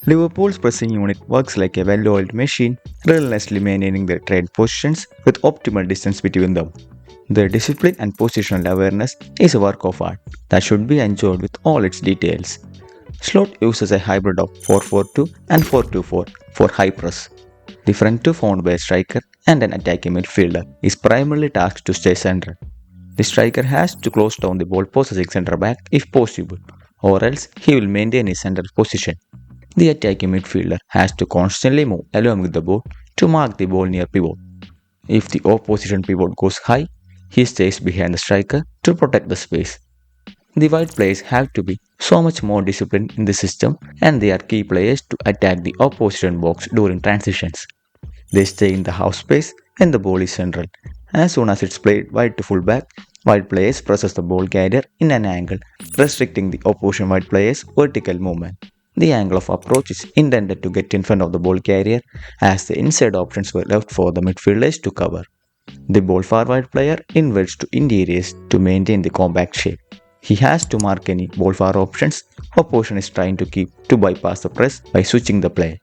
Liverpool's pressing unit works like a well-oiled machine, relentlessly maintaining their trade positions with optimal distance between them. Their discipline and positional awareness is a work of art that should be enjoyed with all its details. Slot uses a hybrid of 4-4-2 and 4-2-4 for high press. The front two found by a striker and an attacking midfielder is primarily tasked to stay central. The striker has to close down the ball possessing centre back if possible, or else he will maintain his central position. The attacking midfielder has to constantly move along with the ball to mark the ball near pivot. If the opposition pivot goes high, he stays behind the striker to protect the space. The wide players have to be so much more disciplined in the system and they are key players to attack the opposition box during transitions. They stay in the half space when the ball is central. As soon as it's played wide to fullback, wide players presses the ball carrier in an angle, restricting the opposition wide players' vertical movement. The angle of approach is intended to get in front of the ball carrier as the inside options were left for the midfielders to cover. The ball forward player inverts to interiors to maintain the compact shape. He has to mark any ball far options opposition is trying to keep to bypass the press by switching the play.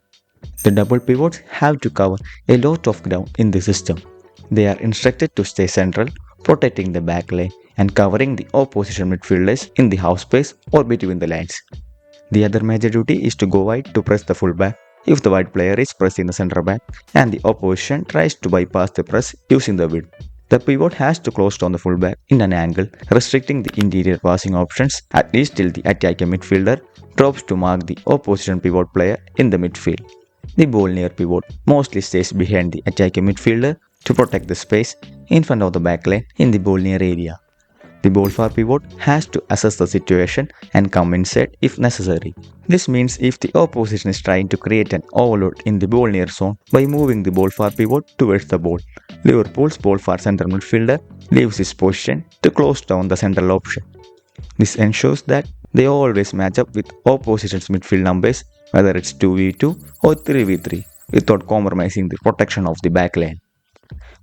The double pivots have to cover a lot of ground in the system. They are instructed to stay central, protecting the back line and covering the opposition midfielders in the half space or between the lines. The other major duty is to go wide to press the fullback if the wide player is pressing the centre back and the opposition tries to bypass the press using the width. The pivot has to close down the fullback in an angle, restricting the interior passing options at least till the attacking midfielder drops to mark the opposition pivot player in the midfield. The ball near pivot mostly stays behind the attacking midfielder to protect the space in front of the backline in the ball near area. The ball for pivot has to assess the situation and come inside if necessary. This means if the opposition is trying to create an overload in the ball near zone by moving the ball for pivot towards the ball, Liverpool's ball for central midfielder leaves his position to close down the central option. This ensures that they always match up with opposition's midfield numbers, whether it's 2v2 or 3v3, without compromising the protection of the backline.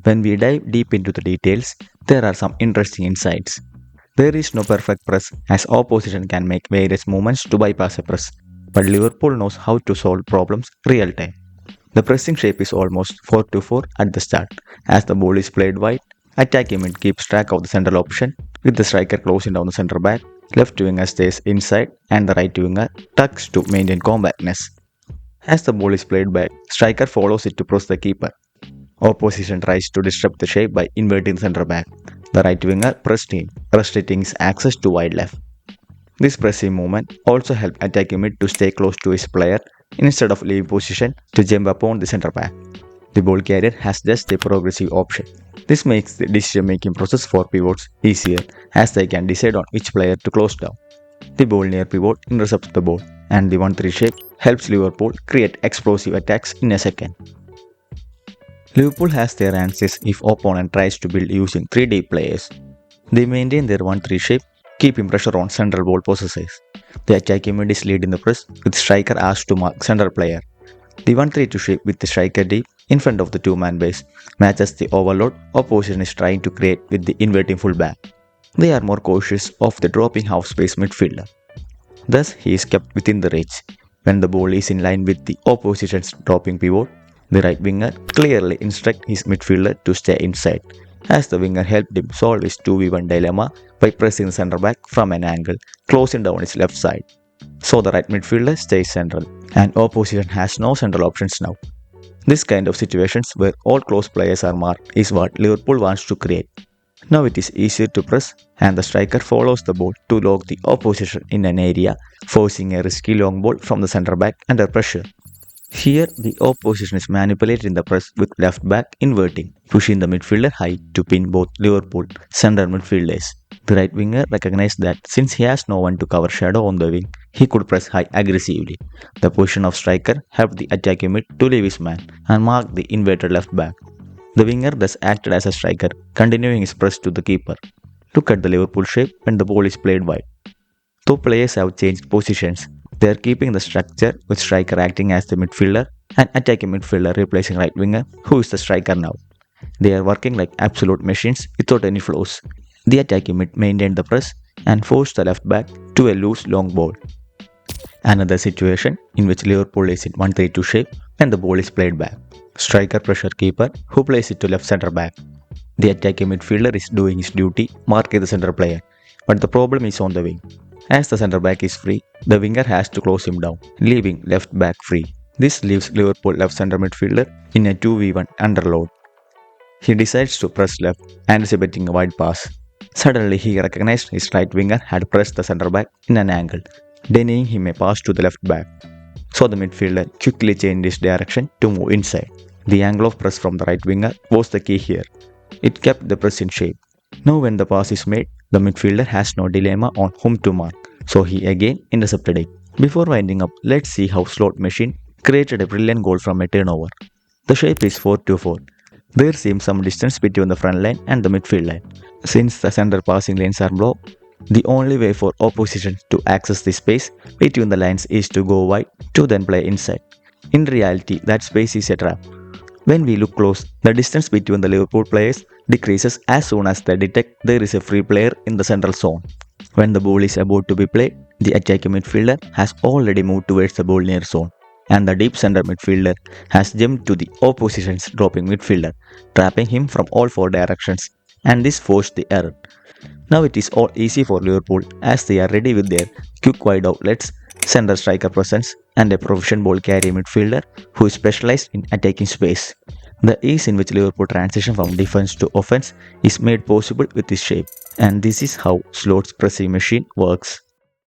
When we dive deep into the details, there are some interesting insights. There is no perfect press as opposition can make various movements to bypass a press, but Liverpool knows how to solve problems real time. The pressing shape is almost 4-4 at the start. As the ball is played wide, attacking mid keeps track of the central option with the striker closing down the centre back, left winger stays inside and the right winger tucks to maintain compactness. As the ball is played back, striker follows it to press the keeper. Opposition tries to disrupt the shape by inverting the centre back. The right winger pressed him, restricting his access to wide left. This pressing movement also helped attacking mid to stay close to his player instead of leaving position to jump upon the centre back. The ball carrier has just a progressive option. This makes the decision making process for pivots easier as they can decide on which player to close down. The ball near pivot intercepts the ball, and the 1-3 shape helps Liverpool create explosive attacks in a second. Liverpool has their answers if opponent tries to build using 3 deep players. They maintain their 1-3 shape, keeping pressure on central ball possessors. The attacking mid is leading the press with striker asked to mark central player. The 1-3-2 shape with the striker deep in front of the two-man base matches the overload opposition is trying to create with the inverting fullback. They are more cautious of the dropping half space midfielder. Thus, he is kept within the reach. When the ball is in line with the opposition's dropping pivot, the right winger clearly instructs his midfielder to stay inside, as the winger helped him solve his 2v1 dilemma by pressing the centre back from an angle, closing down his left side. So the right midfielder stays central, and opposition has no central options now. This kind of situations where all close players are marked is what Liverpool wants to create. Now it is easier to press, and the striker follows the ball to lock the opposition in an area, forcing a risky long ball from the centre back under pressure. Here, the opposition is manipulating the press with left back inverting, pushing the midfielder high to pin both Liverpool centre midfielders. The right winger recognized that since he has no one to cover shadow on the wing, he could press high aggressively. The position of striker helped the attacking mid to leave his man and mark the inverted left back. The winger thus acted as a striker, continuing his press to the keeper. Look at the Liverpool shape when the ball is played wide. Though players have changed positions, they are keeping the structure with striker acting as the midfielder and attacking midfielder replacing right winger who is the striker now. They are working like absolute machines without any flaws. The attacking mid maintained the press and forced the left back to a loose long ball. Another situation in which Liverpool is in 1-3-2 shape when the ball is played back. Striker pressure keeper who plays it to left centre back. The attacking midfielder is doing his duty, marking the centre player. But the problem is on the wing. As the centre back is free, the winger has to close him down, leaving left back free. This leaves Liverpool left centre midfielder in a 2v1 underload. He decides to press left, anticipating a wide pass. Suddenly, he recognized his right winger had pressed the centre back in an angle, denying him a pass to the left back. So the midfielder quickly changed his direction to move inside. The angle of press from the right winger was the key here. It kept the press in shape. Now when the pass is made, the midfielder has no dilemma on whom to mark, so he again intercepted it. Before winding up, let's see how Slot Machine created a brilliant goal from a turnover. The shape is 4-2-4. There seems some distance between the front line and the midfield line. Since the center passing lanes are blocked, the only way for opposition to access the space between the lines is to go wide to then play inside. In reality, that space is a trap. When we look close, the distance between the Liverpool players decreases as soon as they detect there is a free player in the central zone. When the ball is about to be played, the attacking midfielder has already moved towards the ball near zone, and the deep center midfielder has jumped to the opposition's dropping midfielder, trapping him from all four directions, and this forced the error. Now it is all easy for Liverpool as they are ready with their quick wide outlets, center striker presence, and a proficient ball carrier midfielder who is specialized in attacking space. The ease in which Liverpool transition from defense to offense is made possible with this shape, and this is how Slot's pressing machine works.